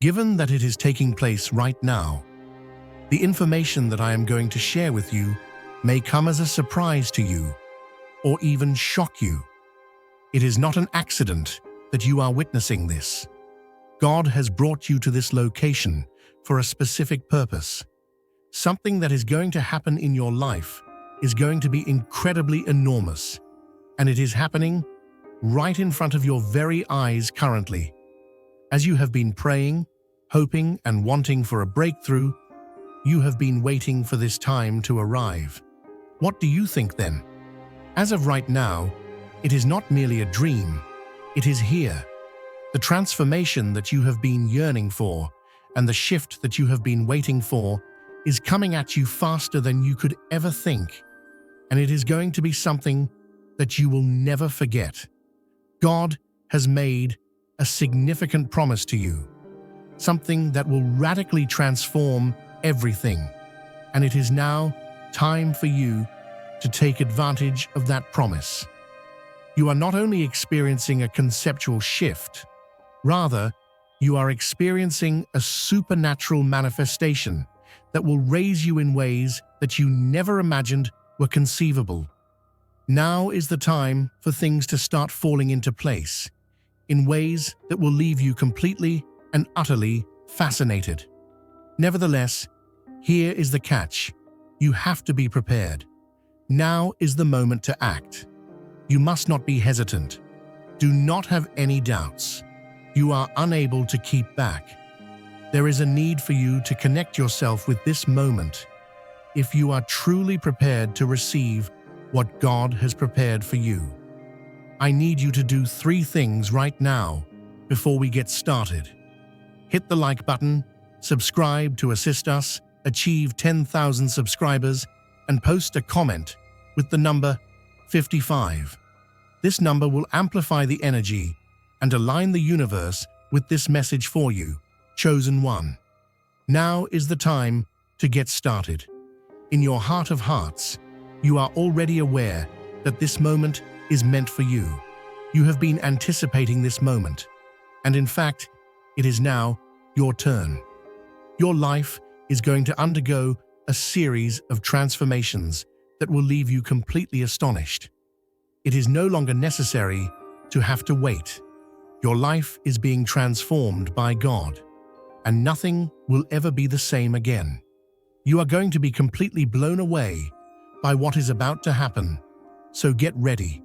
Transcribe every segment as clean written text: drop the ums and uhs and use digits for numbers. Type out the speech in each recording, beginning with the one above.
Given that it is taking place right now, the information that I am going to share with you may come as a surprise to you or even shock you. It is not an accident that you are witnessing this. God has brought you to this location for a specific purpose. Something that is going to happen in your life is going to be incredibly enormous, and it is happening right in front of your very eyes currently. As you have been praying, hoping, and wanting for a breakthrough, you have been waiting for this time to arrive. What do you think then? As of right now, it is not merely a dream, it is here. The transformation that you have been yearning for and the shift that you have been waiting for is coming at you faster than you could ever think. And it is going to be something that you will never forget. God has made a significant promise to you, something that will radically transform everything. And it is now time for you to take advantage of that promise. You are not only experiencing a conceptual shift, rather, you are experiencing a supernatural manifestation that will raise you in ways that you never imagined were conceivable. Now is the time for things to start falling into place in ways that will leave you completely and utterly fascinated. Nevertheless, here is the catch. You have to be prepared. Now is the moment to act. You must not be hesitant. Do not have any doubts. You are unable to keep back. There is a need for you to connect yourself with this moment if you are truly prepared to receive what God has prepared for you. I need you to do 3 things right now before we get started. Hit the like button, subscribe to assist us achieve 10,000 subscribers, and post a comment with the number 55. This number will amplify the energy and align the universe with this message for you, chosen one. Now is the time to get started. In your heart of hearts, you are already aware that this moment is meant for you. You have been anticipating this moment, and in fact, it is now your turn. Your life is going to undergo a series of transformations that will leave you completely astonished. It is no longer necessary to have to wait. Your life is being transformed by God, and nothing will ever be the same again. You are going to be completely blown away by what is about to happen, so get ready.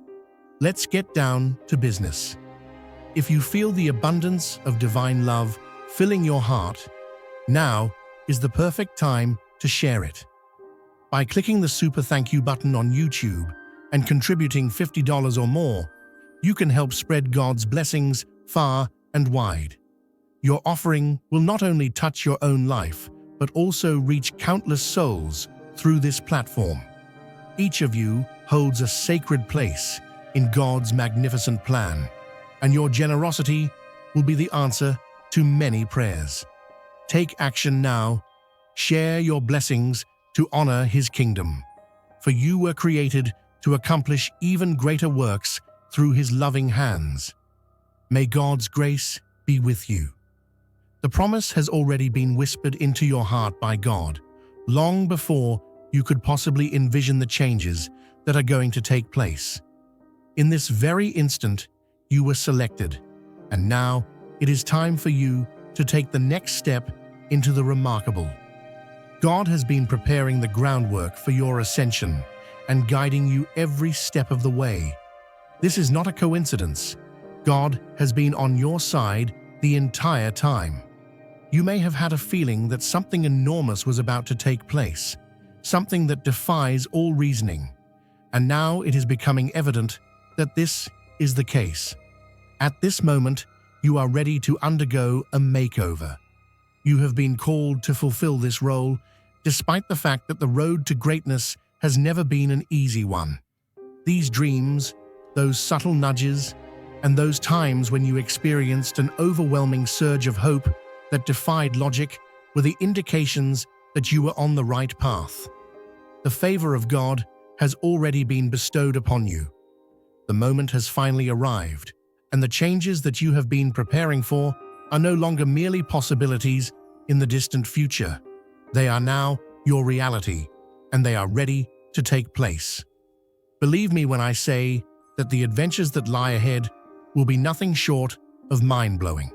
Let's get down to business. If you feel the abundance of divine love filling your heart, now is the perfect time to share it. By clicking the super thank you button on YouTube and contributing $50 or more, you can help spread God's blessings far and wide. Your offering will not only touch your own life, but also reach countless souls through this platform. Each of you holds a sacred place in God's magnificent plan, and your generosity will be the answer to many prayers. Take action now. Share your blessings to honor His kingdom, for you were created to accomplish even greater works through His loving hands. May God's grace be with you. The promise has already been whispered into your heart by God, long before you could possibly envision the changes that are going to take place. In this very instant, you were selected, and now it is time for you to take the next step into the remarkable. God has been preparing the groundwork for your ascension and guiding you every step of the way. This is not a coincidence. God has been on your side the entire time. You may have had a feeling that something enormous was about to take place, something that defies all reasoning, and now it is becoming evident that this is the case. At this moment, you are ready to undergo a makeover. You have been called to fulfill this role, despite the fact that the road to greatness has never been an easy one. These dreams, those subtle nudges, and those times when you experienced an overwhelming surge of hope that defied logic were the indications that you were on the right path. The favor of God has already been bestowed upon you. The moment has finally arrived, and the changes that you have been preparing for are no longer merely possibilities in the distant future. They are now your reality, and they are ready to take place. Believe me when I say that the adventures that lie ahead will be nothing short of mind-blowing.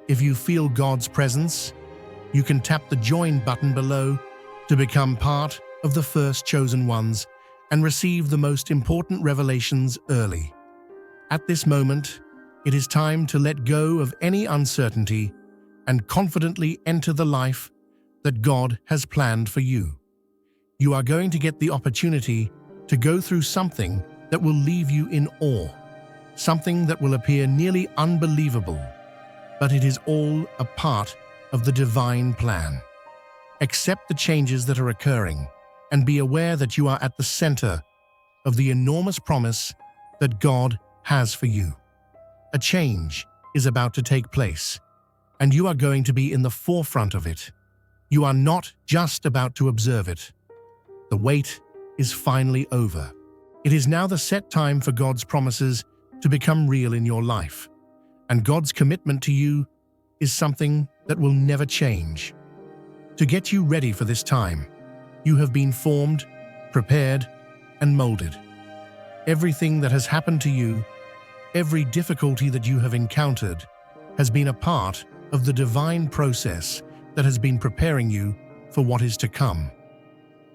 If you feel God's presence, you can tap the join button below to become part of the first chosen ones and receive the most important revelations early. At this moment, it is time to let go of any uncertainty and confidently enter the life that God has planned for you. You are going to get the opportunity to go through something that will leave you in awe, something that will appear nearly unbelievable, but it is all a part of the divine plan. Accept the changes that are occurring and be aware that you are at the center of the enormous promise that God has for you. A change is about to take place, and you are going to be in the forefront of it. You are not just about to observe it. The wait is finally over. It is now the set time for God's promises to become real in your life, and God's commitment to you is something that will never change. To get you ready for this time, you have been formed, prepared, and molded. Everything that has happened to you, every difficulty that you have encountered, has been a part of the divine process that has been preparing you for what is to come.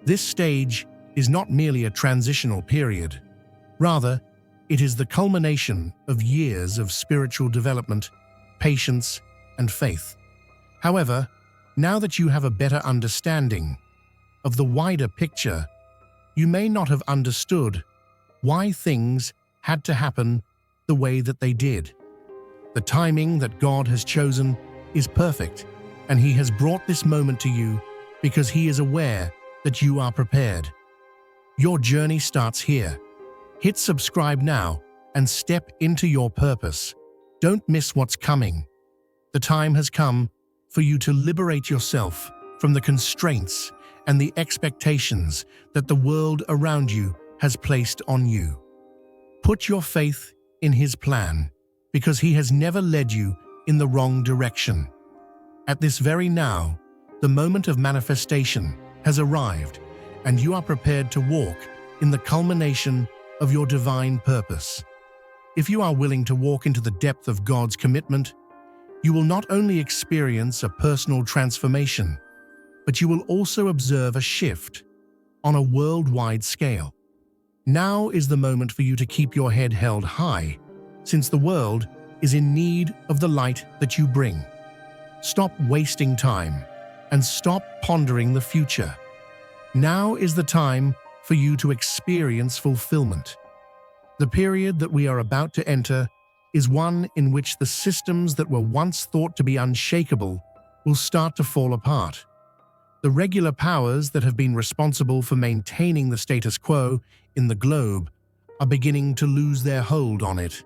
This stage is not merely a transitional period. Rather, it is the culmination of years of spiritual development, patience, and faith. However, now that you have a better understanding of the wider picture, you may not have understood why things had to happen the way that they did. The timing that God has chosen is perfect, and He has brought this moment to you because He is aware that you are prepared. Your journey starts here. Hit subscribe now and step into your purpose. Don't miss what's coming. The time has come for you to liberate yourself from the constraints and the expectations that the world around you has placed on you. Put your faith in His plan, because He has never led you in the wrong direction. At this very now, the moment of manifestation has arrived, and you are prepared to walk in the culmination of your divine purpose. If you are willing to walk into the depth of God's commitment, you will not only experience a personal transformation, but you will also observe a shift on a worldwide scale. Now is the moment for you to keep your head held high, since the world is in need of the light that you bring. Stop wasting time and stop pondering the future. Now is the time for you to experience fulfillment. The period that we are about to enter is one in which the systems that were once thought to be unshakable will start to fall apart. The regular powers that have been responsible for maintaining the status quo in the globe are beginning to lose their hold on it.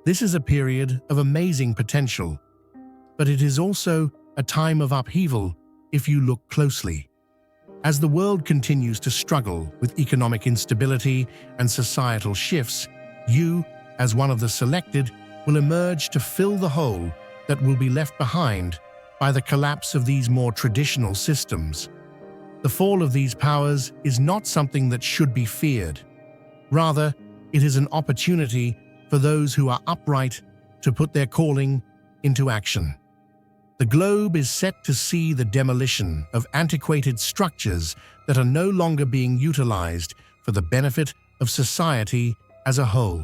This is a period of amazing potential, but it is also a time of upheaval if you look closely. As the world continues to struggle with economic instability and societal shifts, you, as one of the selected, will emerge to fill the hole that will be left behind by the collapse of these more traditional systems. The fall of these powers is not something that should be feared. Rather, it is an opportunity for those who are upright to put their calling into action. The globe is set to see the demolition of antiquated structures that are no longer being utilized for the benefit of society as a whole.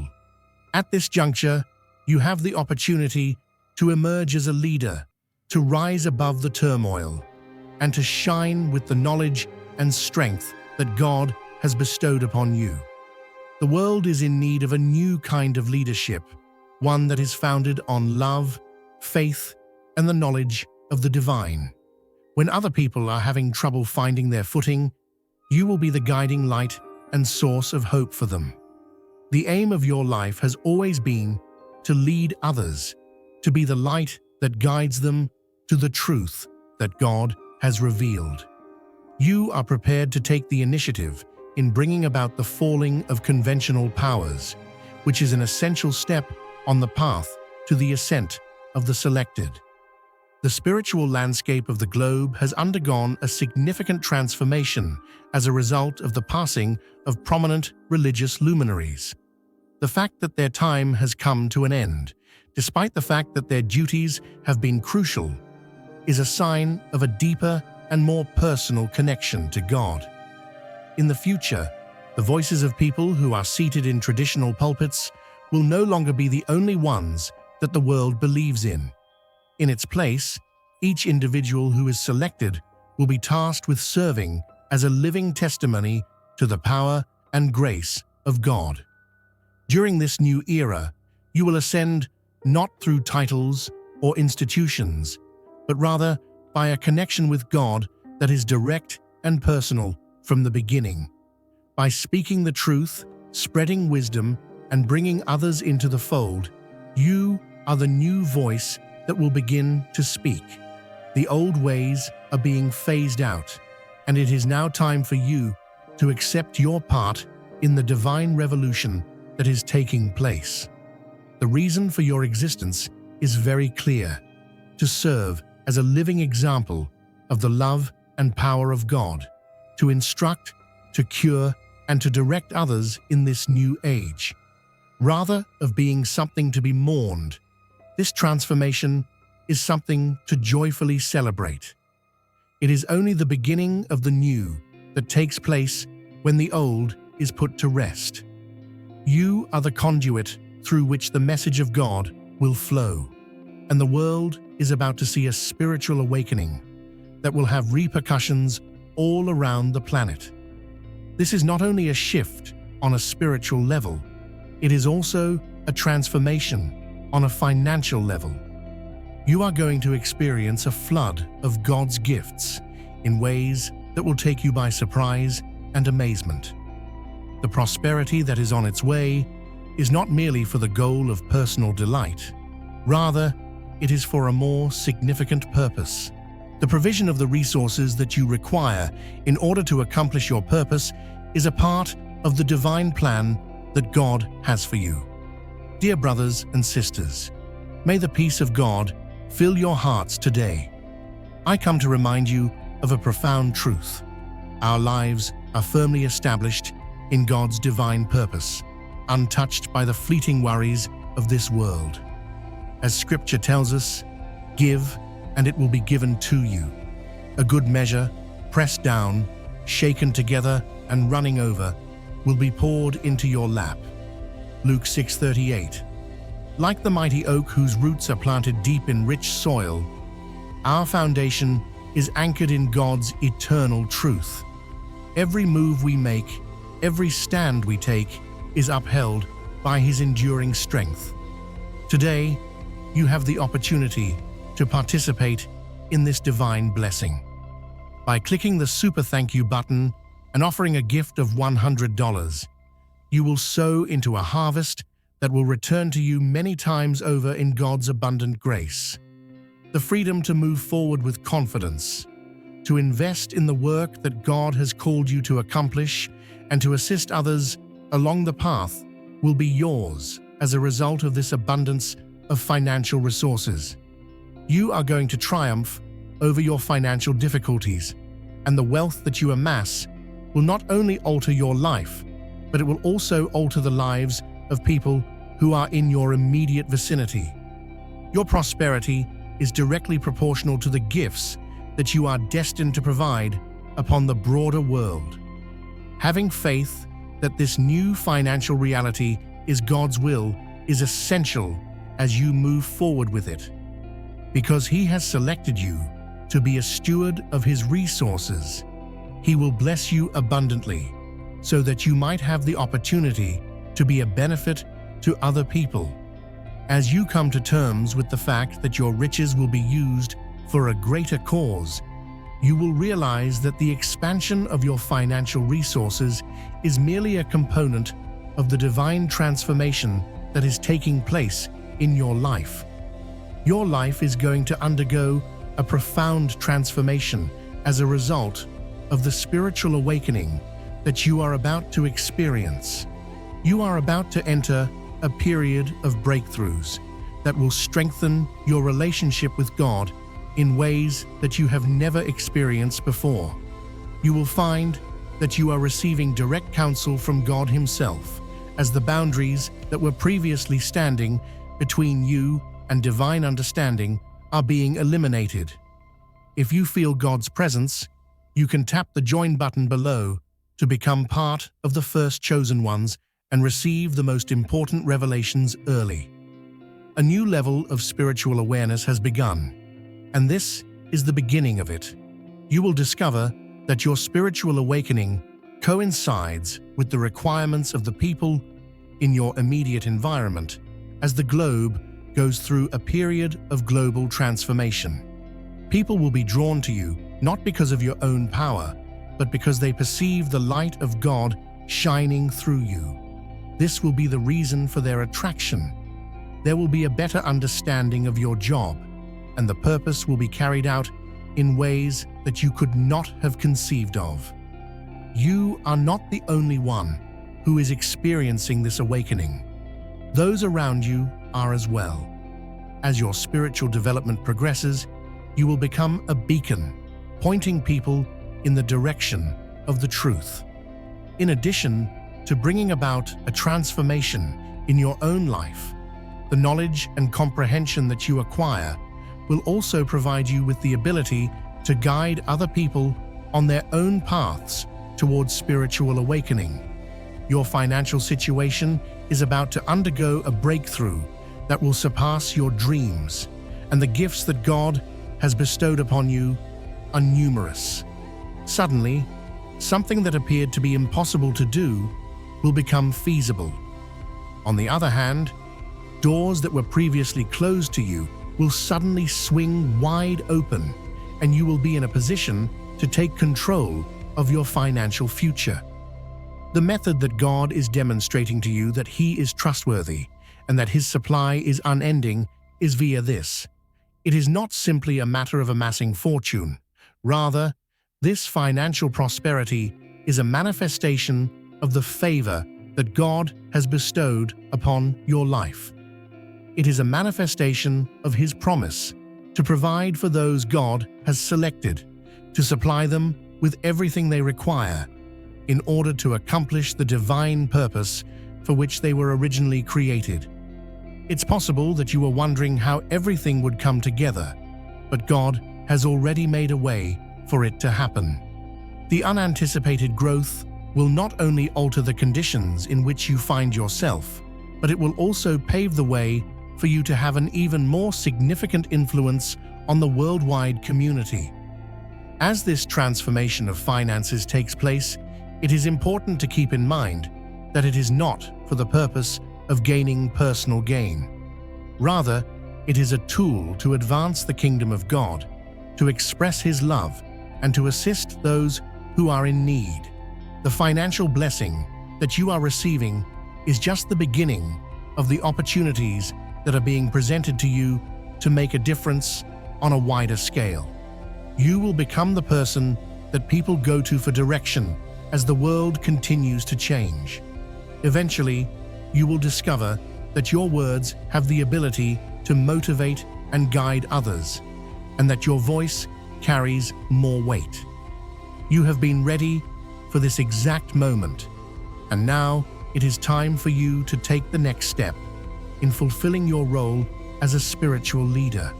At this juncture, you have the opportunity to emerge as a leader, to rise above the turmoil, and to shine with the knowledge and strength that God has bestowed upon you. The world is in need of a new kind of leadership, one that is founded on love, faith, and the knowledge of the divine. When other people are having trouble finding their footing, you will be the guiding light and source of hope for them. The aim of your life has always been to lead others, to be the light that guides them to the truth that God has revealed. You are prepared to take the initiative in bringing about the falling of conventional powers, which is an essential step on the path to the ascent of the selected. The spiritual landscape of the globe has undergone a significant transformation as a result of the passing of prominent religious luminaries. The fact that their time has come to an end, despite the fact that their duties have been crucial, is a sign of a deeper and more personal connection to God. In the future, the voices of people who are seated in traditional pulpits will no longer be the only ones that the world believes in. In its place, each individual who is selected will be tasked with serving as a living testimony to the power and grace of God. During this new era, you will ascend not through titles or institutions, but rather by a connection with God that is direct and personal from the beginning. By speaking the truth, spreading wisdom, and bringing others into the fold, you are the new voice that will begin to speak. The old ways are being phased out, and it is now time for you to accept your part in the divine revolution that is taking place. The reason for your existence is very clear: to serve as a living example of the love and power of God, to instruct, to cure, and to direct others in this new age. Rather of being something to be mourned, this transformation is something to joyfully celebrate. It is only the beginning of the new that takes place when the old is put to rest. You are the conduit through which the message of God will flow, and the world is about to see a spiritual awakening that will have repercussions all around the planet. This is not only a shift on a spiritual level, it is also a transformation on a financial level. You are going to experience a flood of God's gifts in ways that will take you by surprise and amazement. The prosperity that is on its way is not merely for the goal of personal delight. Rather, it is for a more significant purpose. The provision of the resources that you require in order to accomplish your purpose is a part of the divine plan that God has for you. Dear brothers and sisters, may the peace of God fill your hearts today. I come to remind you of a profound truth. Our lives are firmly established in God's divine purpose, untouched by the fleeting worries of this world. As Scripture tells us, give, and it will be given to you. A good measure, pressed down, shaken together, and running over, will be poured into your lap. Luke 6:38. Like the mighty oak whose roots are planted deep in rich soil, our foundation is anchored in God's eternal truth. Every move we make, every stand we take, is upheld by His enduring strength. Today, you have the opportunity to participate in this divine blessing. By clicking the Super Thank You button and offering a gift of $100, you will sow into a harvest that will return to you many times over in God's abundant grace. The freedom to move forward with confidence, to invest in the work that God has called you to accomplish, and to assist others along the path will be yours as a result of this abundance of financial resources. You are going to triumph over your financial difficulties, and the wealth that you amass will not only alter your life, but it will also alter the lives of people who are in your immediate vicinity. Your prosperity is directly proportional to the gifts that you are destined to provide upon the broader world. Having faith that this new financial reality is God's will is essential as you move forward with it, because He has selected you to be a steward of His resources. He will bless you abundantly so that you might have the opportunity to be a benefit to other people. As you come to terms with the fact that your riches will be used for a greater cause, you will realize that the expansion of your financial resources is merely a component of the divine transformation that is taking place in your life. Your life is going to undergo a profound transformation as a result of the spiritual awakening that you are about to experience. You are about to enter a period of breakthroughs that will strengthen your relationship with God in ways that you have never experienced before. You will find that you are receiving direct counsel from God Himself, as the boundaries that were previously standing between you and divine understanding are being eliminated. If you feel God's presence, you can tap the join button below to become part of the first chosen ones and receive the most important revelations early. A new level of spiritual awareness has begun, and this is the beginning of it. You will discover that your spiritual awakening coincides with the requirements of the people in your immediate environment as the globe goes through a period of global transformation. People will be drawn to you not because of your own power, but because they perceive the light of God shining through you. This will be the reason for their attraction. There will be a better understanding of your job, and the purpose will be carried out in ways that you could not have conceived of. You are not the only one who is experiencing this awakening. Those around you are as well. As your spiritual development progresses, you will become a beacon, pointing people in the direction of the truth. In addition to bringing about a transformation in your own life, the knowledge and comprehension that you acquire will also provide you with the ability to guide other people on their own paths towards spiritual awakening. Your financial situation is about to undergo a breakthrough that will surpass your dreams, and the gifts that God has bestowed upon you are numerous. Suddenly, something that appeared to be impossible to do will become feasible. On the other hand, doors that were previously closed to you will suddenly swing wide open, and you will be in a position to take control of your financial future. The method that God is demonstrating to you that He is trustworthy and that His supply is unending is via this. It is not simply a matter of amassing fortune. Rather, this financial prosperity is a manifestation of the favor that God has bestowed upon your life. It is a manifestation of His promise to provide for those God has selected, to supply them with everything they require in order to accomplish the divine purpose for which they were originally created. It's possible that you are wondering how everything would come together, but God has already made a way for it to happen. The unanticipated growth will not only alter the conditions in which you find yourself, but it will also pave the way for you to have an even more significant influence on the worldwide community. As this transformation of finances takes place, it is important to keep in mind that it is not for the purpose of gaining personal gain. Rather, it is a tool to advance the kingdom of God, to express His love, and to assist those who are in need. The financial blessing that you are receiving is just the beginning of the opportunities that are being presented to you to make a difference on a wider scale. You will become the person that people go to for direction as the world continues to change. Eventually, you will discover that your words have the ability to motivate and guide others, and that your voice carries more weight. You have been ready for this exact moment, and now it is time for you to take the next step in fulfilling your role as a spiritual leader.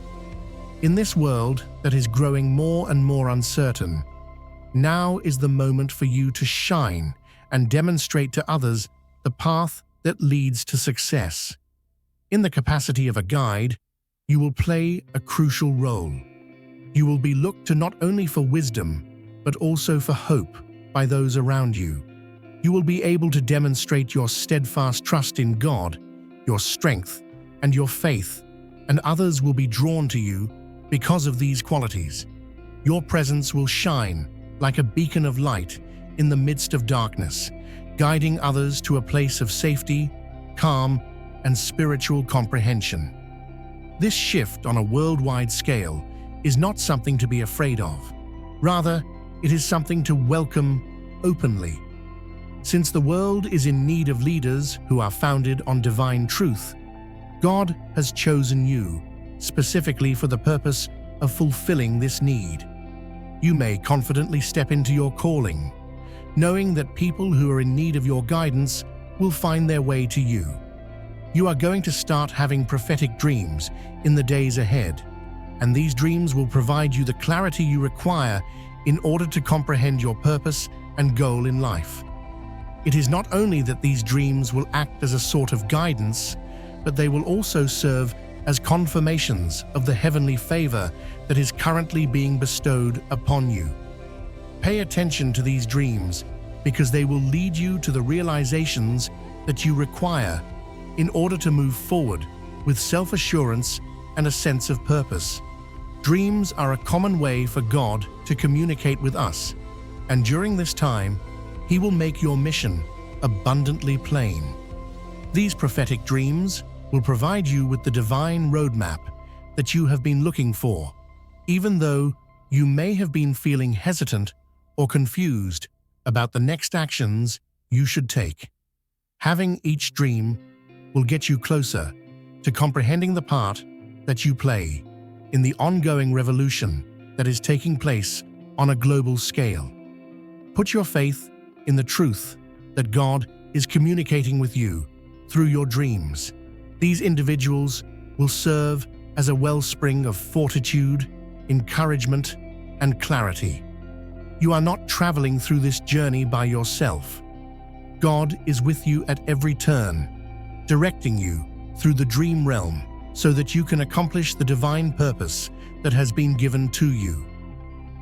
In this world that is growing more and more uncertain, now is the moment for you to shine and demonstrate to others the path that leads to success. In the capacity of a guide, you will play a crucial role. You will be looked to not only for wisdom, but also for hope by those around you. You will be able to demonstrate your steadfast trust in God, your strength, and your faith, and others will be drawn to you because of these qualities. Your presence will shine like a beacon of light in the midst of darkness, guiding others to a place of safety, calm, and spiritual comprehension. This shift on a worldwide scale is not something to be afraid of. Rather, it is something to welcome openly. Since the world is in need of leaders who are founded on divine truth, God has chosen you specifically for the purpose of fulfilling this need. You may confidently step into your calling, knowing that people who are in need of your guidance will find their way to you. You are going to start having prophetic dreams in the days ahead, and these dreams will provide you the clarity you require in order to comprehend your purpose and goal in life. It is not only that these dreams will act as a sort of guidance, but they will also serve as confirmations of the heavenly favor that is currently being bestowed upon you. Pay attention to these dreams because they will lead you to the realizations that you require in order to move forward with self-assurance and a sense of purpose. Dreams are a common way for God to communicate with us, and during this time, He will make your mission abundantly plain. These prophetic dreams will provide you with the divine roadmap that you have been looking for, even though you may have been feeling hesitant or confused about the next actions you should take. Having each dream will get you closer to comprehending the part that you play in the ongoing revolution that is taking place on a global scale. Put your faith in the truth that God is communicating with you through your dreams. These individuals will serve as a wellspring of fortitude, encouragement, and clarity. You are not traveling through this journey by yourself. God is with you at every turn, directing you through the dream realm so that you can accomplish the divine purpose that has been given to you.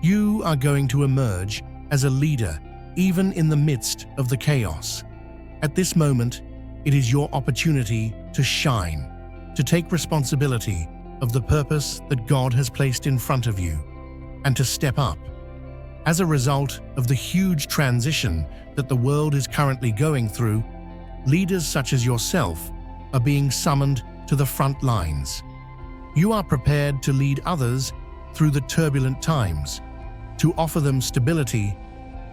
You are going to emerge as a leader even in the midst of the chaos. At this moment, it is your opportunity to shine, to take responsibility of the purpose that God has placed in front of you, and to step up. As a result of the huge transition that the world is currently going through, leaders such as yourself are being summoned to the front lines. You are prepared to lead others through the turbulent times, to offer them stability,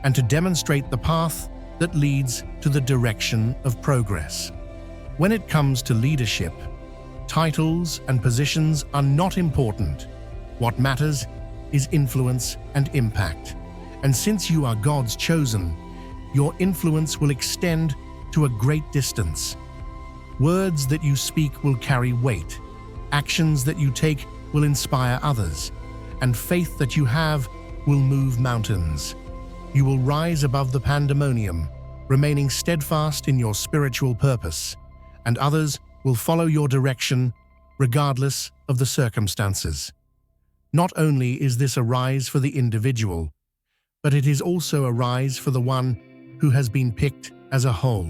and to demonstrate the path that leads to the direction of progress. When it comes to leadership, titles and positions are not important. What matters is influence and impact. And since you are God's chosen, your influence will extend to a great distance. Words that you speak will carry weight. Actions that you take will inspire others. And faith that you have will move mountains. You will rise above the pandemonium, remaining steadfast in your spiritual purpose, and others will follow your direction regardless of the circumstances. Not only is this a rise for the individual, but it is also a rise for the one who has been picked as a whole.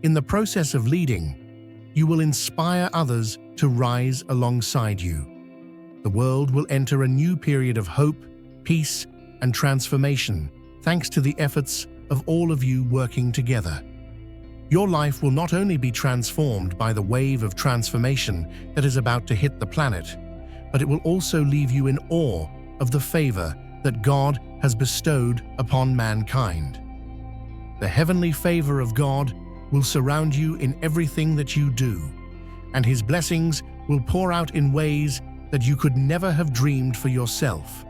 In the process of leading, you will inspire others to rise alongside you. The world will enter a new period of hope, peace, and transformation, thanks to the efforts of all of you working together. Your life will not only be transformed by the wave of transformation that is about to hit the planet, but it will also leave you in awe of the favor that God has bestowed upon mankind. The heavenly favor of God will surround you in everything that you do, and His blessings will pour out in ways that you could never have dreamed for yourself.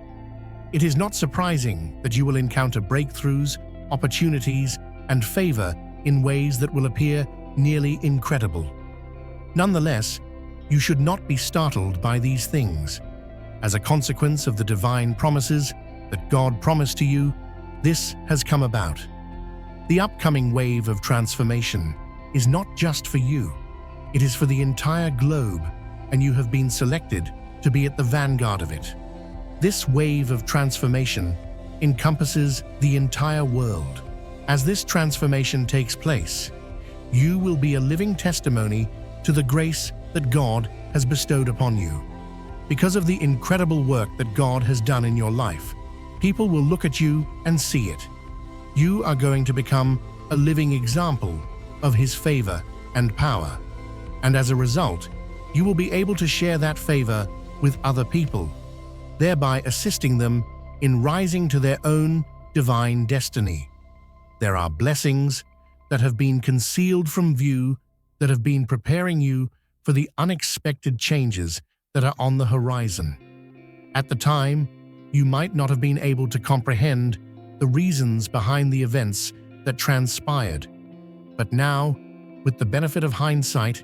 It is not surprising that you will encounter breakthroughs, opportunities, and favor in ways that will appear nearly incredible. Nonetheless, you should not be startled by these things. As a consequence of the divine promises that God promised to you, this has come about. The upcoming wave of transformation is not just for you. It is for the entire globe, and you have been selected to be at the vanguard of it. This wave of transformation encompasses the entire world. As this transformation takes place, you will be a living testimony to the grace that God has bestowed upon you. Because of the incredible work that God has done in your life, people will look at you and see it. You are going to become a living example of His favor and power. And as a result, you will be able to share that favor with other people, thereby assisting them in rising to their own divine destiny. There are blessings that have been concealed from view that have been preparing you for the unexpected changes that are on the horizon. At the time, you might not have been able to comprehend the reasons behind the events that transpired. But now, with the benefit of hindsight,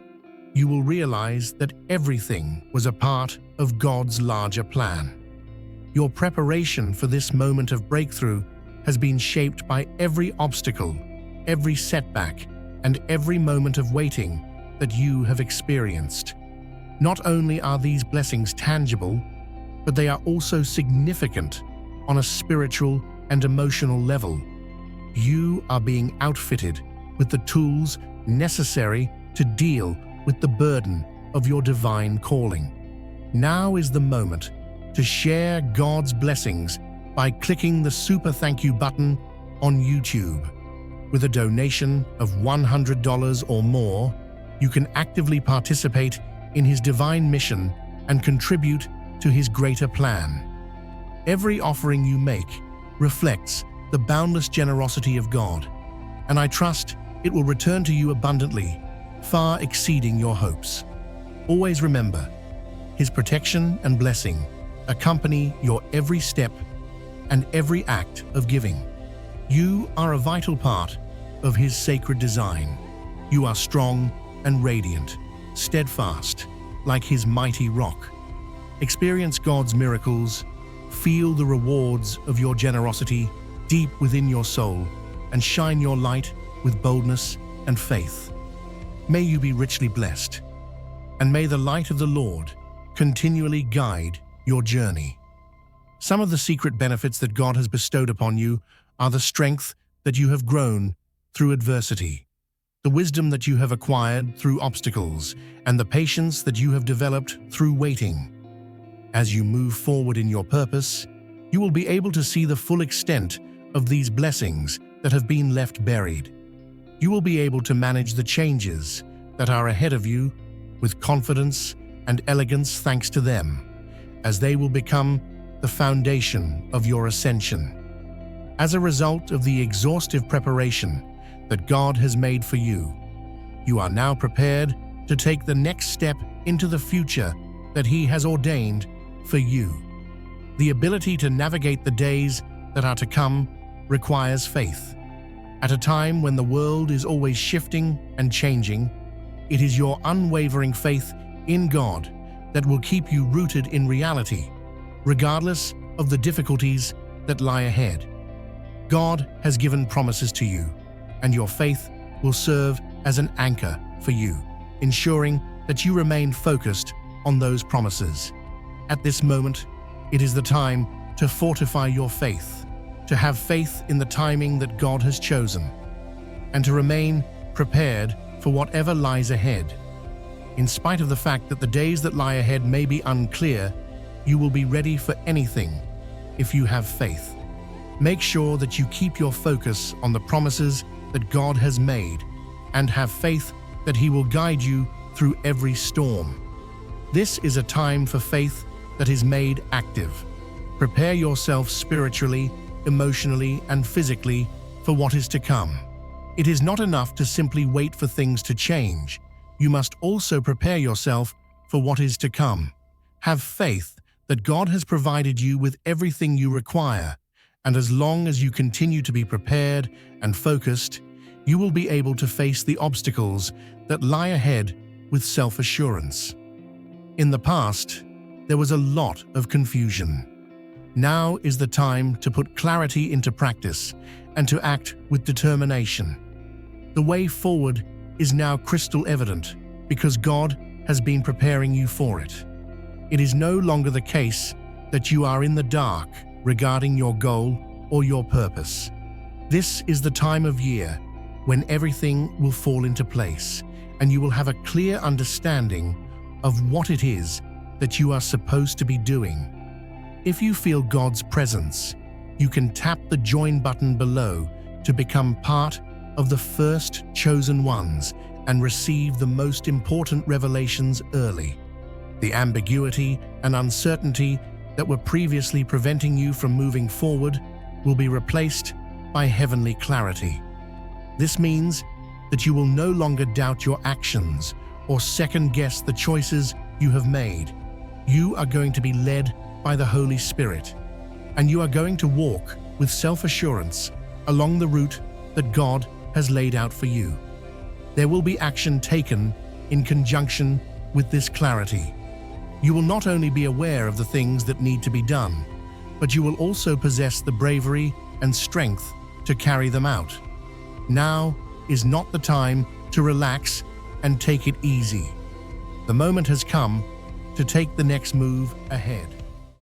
you will realize that everything was a part of God's larger plan. Your preparation for this moment of breakthrough has been shaped by every obstacle, every setback, and every moment of waiting that you have experienced. Not only are these blessings tangible, but they are also significant on a spiritual and emotional level. You are being outfitted with the tools necessary to deal with the burden of your divine calling. Now is the moment to share God's blessings by clicking the Super Thank You button on YouTube. With a donation of $100 or more, you can actively participate in His divine mission and contribute to His greater plan. Every offering you make reflects the boundless generosity of God, and I trust it will return to you abundantly, far exceeding your hopes. Always remember, His protection and blessing accompany your every step and every act of giving. You are a vital part of His sacred design. You are strong and radiant, steadfast, like His mighty rock. Experience God's miracles, feel the rewards of your generosity deep within your soul, and shine your light with boldness and faith. May you be richly blessed, and may the light of the Lord continually guide your journey. Some of the secret benefits that God has bestowed upon you are the strength that you have grown through adversity, the wisdom that you have acquired through obstacles, and the patience that you have developed through waiting. As you move forward in your purpose, you will be able to see the full extent of these blessings that have been left buried. You will be able to manage the changes that are ahead of you with confidence and elegance thanks to them, as they will become the foundation of your ascension. As a result of the exhaustive preparation that God has made for you, you are now prepared to take the next step into the future that He has ordained for you. The ability to navigate the days that are to come requires faith. At a time when the world is always shifting and changing, it is your unwavering faith in God that will keep you rooted in reality, regardless of the difficulties that lie ahead. God has given promises to you, and your faith will serve as an anchor for you, ensuring that you remain focused on those promises. At this moment, it is the time to fortify your faith, to have faith in the timing that God has chosen, and to remain prepared for whatever lies ahead. In spite of the fact that the days that lie ahead may be unclear, you will be ready for anything if you have faith. Make sure that you keep your focus on the promises that God has made and have faith that He will guide you through every storm. This is a time for faith that is made active. Prepare yourself spiritually, emotionally, and physically for what is to come. It is not enough to simply wait for things to change. You must also prepare yourself for what is to come. Have faith that God has provided you with everything you require, and as long as you continue to be prepared and focused, you will be able to face the obstacles that lie ahead with self-assurance. In the past, there was a lot of confusion. Now is the time to put clarity into practice and to act with determination. The way forward is now crystal evident because God has been preparing you for it. It is no longer the case that you are in the dark regarding your goal or your purpose. This is the time of year when everything will fall into place and you will have a clear understanding of what it is that you are supposed to be doing. If you feel God's presence, you can tap the join button below to become part of the first chosen ones and receive the most important revelations early. The ambiguity and uncertainty that were previously preventing you from moving forward will be replaced by heavenly clarity. This means that you will no longer doubt your actions or second-guess the choices you have made. You are going to be led by the Holy Spirit, and you are going to walk with self-assurance along the route that God has laid out for you. There will be action taken in conjunction with this clarity. You will not only be aware of the things that need to be done, but you will also possess the bravery and strength to carry them out. Now is not the time to relax and take it easy. The moment has come to take the next move ahead.